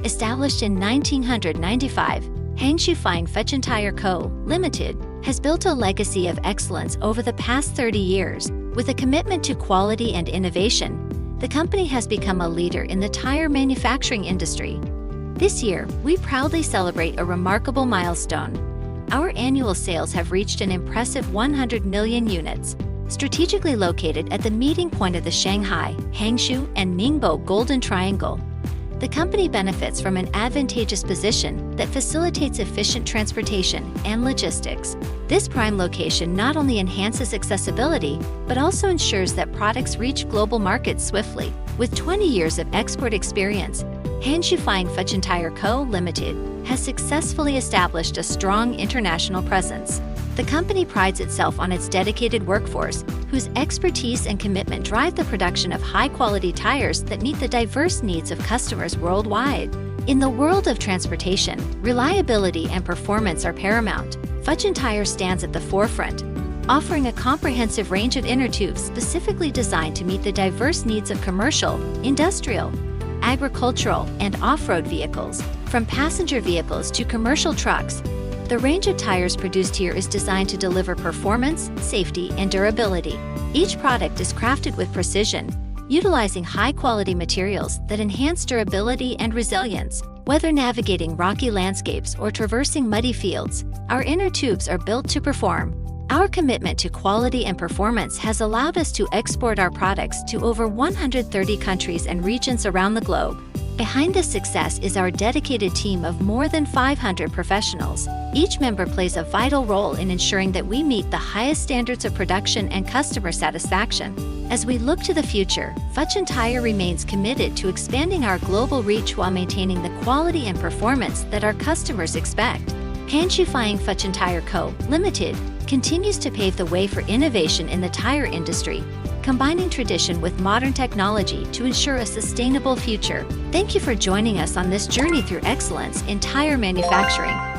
Established in 1995, Hangshu Fuchun Tyre Co., Limited, has built a legacy of excellence over the past 30 years. With a commitment to quality and innovation, the company has become a leader in the tire manufacturing industry. This year, we proudly celebrate a remarkable milestone. Our annual sales have reached an impressive 100 million units. Strategically located at the meeting point of the Shanghai, Hangshu, and Ningbo Golden Triangle, the company benefits from an advantageous position that facilitates efficient transportation and logistics. This prime location not only enhances accessibility, but also ensures that products reach global markets swiftly. With 20 years of export experience, Hangshu Fuchun Tyre Co., Limited has successfully established a strong international presence. The company prides itself on its dedicated workforce, whose expertise and commitment drive the production of high-quality tires that meet the diverse needs of customers worldwide. In the world of transportation, reliability and performance are paramount. Fuchun Tyre stands at the forefront, offering a comprehensive range of inner tubes specifically designed to meet the diverse needs of commercial, industrial, agricultural, and off-road vehicles. From passenger vehicles to commercial trucks, the range of tires produced here is designed to deliver performance, safety, and durability. Each product is crafted with precision, utilizing high-quality materials that enhance durability and resilience. Whether navigating rocky landscapes or traversing muddy fields, our inner tubes are built to perform. Our commitment to quality and performance has allowed us to export our products to over 130 countries and regions around the globe. Behind this success is our dedicated team of more than 500 professionals. Each member plays a vital role in ensuring that we meet the highest standards of production and customer satisfaction. As we look to the future, Fuchun Tyre remains committed to expanding our global reach while maintaining the quality and performance that our customers expect. Hangshu Fuchun Tyre Co., Limited continues to pave the way for innovation in the tire industry, combining tradition with modern technology to ensure a sustainable future. Thank you for joining us on this journey through excellence in tire manufacturing.